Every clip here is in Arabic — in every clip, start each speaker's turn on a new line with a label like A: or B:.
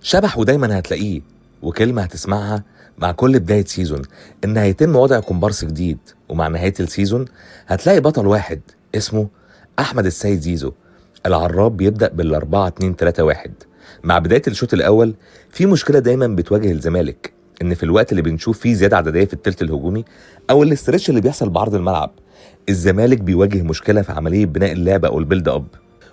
A: شبح ودايما هتلاقيه، وكلمة هتسمعها مع كل بداية سيزون إن هيتم وضع كومبارس جديد، ومع نهاية السيزون هتلاقي بطل واحد اسمه أحمد السيد زيزو. العراب بيبدأ بال4-2-3-1. مع بداية الشوط الأول في مشكلة دايما بتواجه الزمالك، إن في الوقت اللي بنشوف فيه زيادة عددية في التلت الهجومي أو الاسترتش اللي بيحصل بعرض الملعب، الزمالك بيواجه مشكلة في عملية بناء اللعب أو البيلد أب.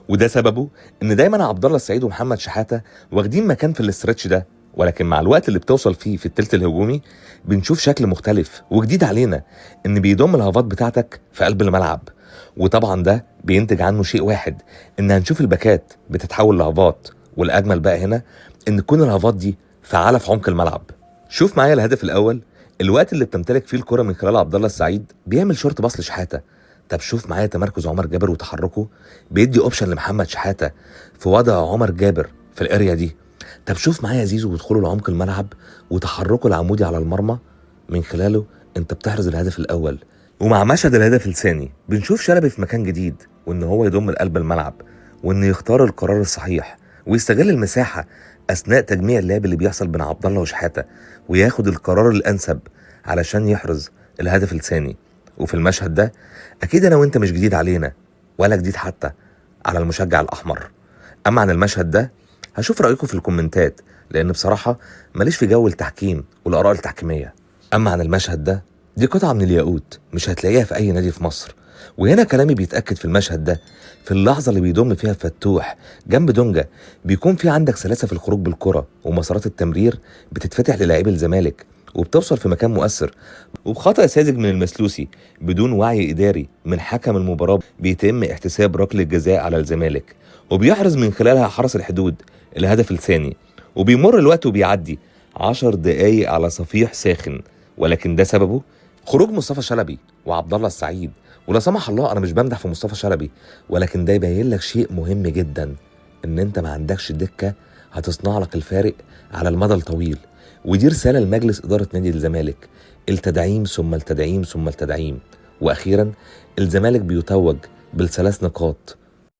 A: وده سببه ان دايما عبد الله السعيد ومحمد شحاته واخدين مكان في الاسترتش ده، ولكن مع الوقت اللي بتوصل فيه في التلت الهجومي بنشوف شكل مختلف وجديد علينا، ان بيضم الهافات بتاعتك في قلب الملعب. وطبعا ده بينتج عنه شيء واحد، ان هنشوف الباكات بتتحول لهافات، والاجمل بقى هنا ان تكون الهافات دي فعالة في عمق الملعب. شوف معايا الهدف الاول، الوقت اللي بتمتلك فيه الكرة من خلال عبد الله السعيد بيعمل شورت باص لشحاته. طب شوف معايا تمركز عمر جابر وتحركه، بيدي اوبشن لمحمد شحاته في وضع عمر جابر في الاريا دي. طب شوف معايا زيزو ودخوله لعمق الملعب وتحركه العمودي على المرمى، من خلاله انت بتحرز الهدف الاول. ومع مشهد الهدف الثاني بنشوف شلبي في مكان جديد، وان هو يضم لقلب الملعب، وان يختار القرار الصحيح ويستغل المساحه اثناء تجميع اللعب اللي بيحصل بين عبد الله وشحاته، وياخد القرار الانسب علشان يحرز الهدف الثاني. وفي المشهد ده اكيد انا وانت مش جديد علينا، ولا جديد حتى على المشجع الاحمر. اما عن المشهد ده هشوف رايكم في الكومنتات، لان بصراحه ماليش في جو التحكيم والاراء التحكيميه. اما عن المشهد ده، دي قطعه من الياقوت مش هتلاقيها في اي نادي في مصر. وهنا كلامي بيتاكد في المشهد ده، في اللحظه اللي بيضم فيها فتوح جنب دونجا، بيكون في عندك سلاسه في الخروج بالكره، ومسارات التمرير بتتفتح للاعبي الزمالك وبتوصل في مكان مؤثر. وبخطأ ساذج من المسلوسي بدون وعي إداري من حكم المباراة بيتم احتساب ركلة جزاء على الزمالك، وبيحرز من خلالها حرس الحدود الهدف الثاني. وبيمر الوقت وبيعدي 10 دقايق على صفيح ساخن، ولكن ده سببه خروج مصطفى شلبي وعبد الله السعيد. ولا سمح الله انا مش بمدح في مصطفى شلبي، ولكن ده يبين لك شيء مهم جدا، ان انت ما عندكش دكة هتصنع لك الفارق على المدى الطويل. ودي رسالة لمجلس إدارة نادي الزمالك، التدعيم ثم التدعيم ثم التدعيم. وأخيرا الزمالك بيتوج بالثلاث نقاط